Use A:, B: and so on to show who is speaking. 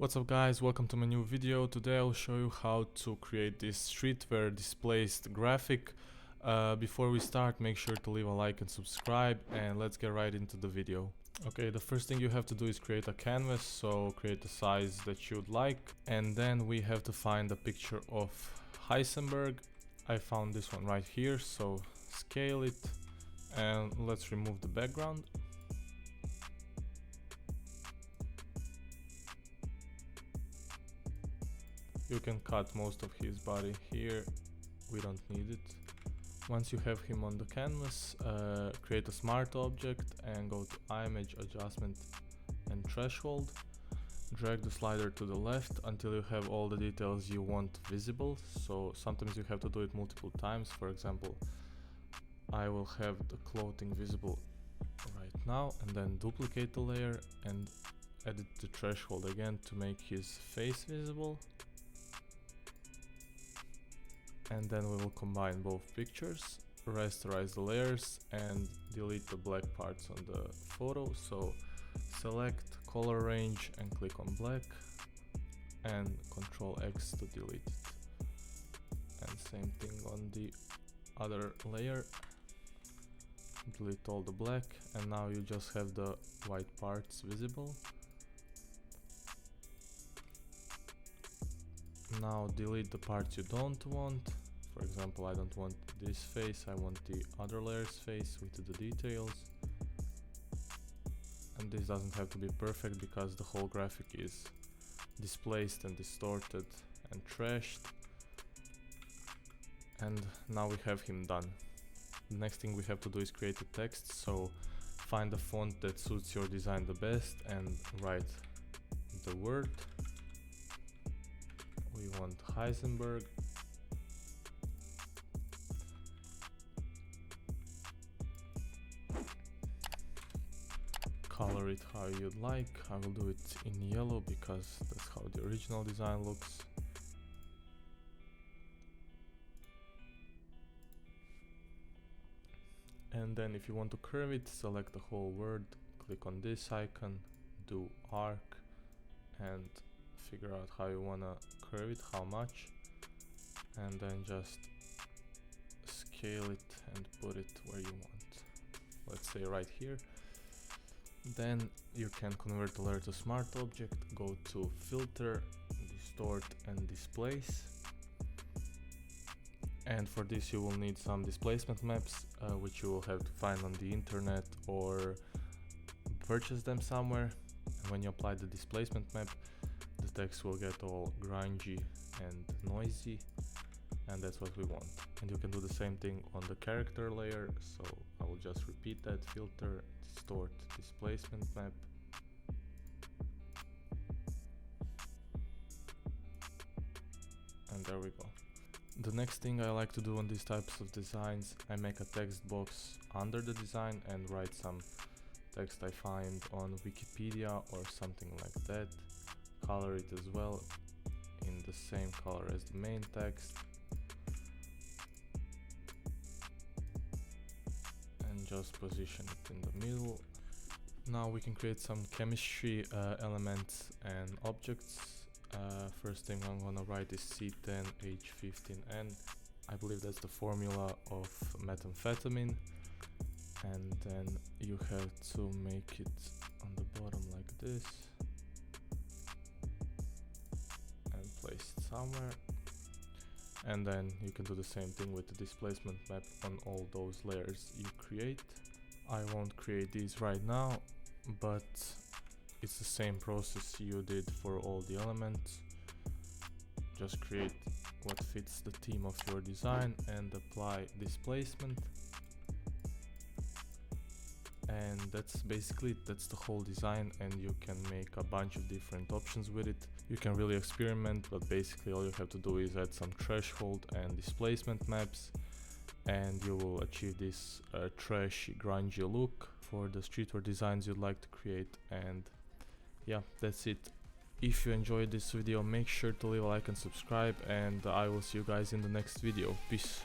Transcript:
A: What's up guys, welcome to my new video. Today I'll show you how to create this streetwear displaced graphic. Before we start, make sure to leave a like and subscribe, and let's get right into the video. Okay, the first thing you have to do is create a canvas, so create the size that you'd like, and then we have to find a picture of Heisenberg. I found this one right here, so scale it and let's remove the background. You can cut most of his body here, we don't need it. Once you have him on the canvas, create a smart object and go to image adjustment and threshold. Drag the slider to the left until you have all the details you want visible. So sometimes you have to do it multiple times. For example, I will have the clothing visible right now, and then duplicate the layer and edit the threshold again to make his face visible. And then we will combine both pictures, rasterize the layers and delete the black parts on the photo. So select color range and click on black and Ctrl X to delete it. And same thing on the other layer, delete all the black, and now you just have the white parts visible. Now delete the parts you don't want. For example, I don't want this face, I want the other layer's face with the details. And this doesn't have to be perfect because the whole graphic is displaced and distorted and trashed. And now we have him done. The next thing we have to do is create a text, so find a font that suits your design the best and write the word. We want Heisenberg. Color it how you'd like. I will do it in yellow because that's how the original design looks. And then if you want to curve it, select the whole word, click on this icon, do arc, and figure out how you wanna curve it, how much, and then just scale it and put it where you want. Let's say right here. Then you can convert the layer to smart object, go to filter, distort and displace. And for this you will need some displacement maps, which you will have to find on the internet or purchase them somewhere. And when you apply the displacement map, the text will get all grungy and noisy, and that's what we want. And you can do the same thing on the character layer, so I will just repeat that: filter, distort, displacement map. And there we go. The next thing I like to do on these types of designs, I make a text box under the design and write some text I find on Wikipedia or something like that. Color it as well in the same color as the main text, and just position it in the middle. Now we can create some chemistry elements and objects. First thing I'm gonna write is C10H15N. I believe that's the formula of methamphetamine. And then you have to make it on the bottom like this and place it somewhere. And then you can do the same thing with the displacement map on all those layers you create. I won't create these right now, but it's the same process you did for all the elements. Just create what fits the theme of your design and apply displacement. And that's basically it. That's the whole design, and you can make a bunch of different options with it. You can really experiment, but basically all you have to do is add some threshold and displacement maps, and you will achieve this trashy, grungy look for the streetwear designs you'd like to create. And yeah, that's it. If you enjoyed this video, make sure to leave a like and subscribe, and I will see you guys in the next video. Peace.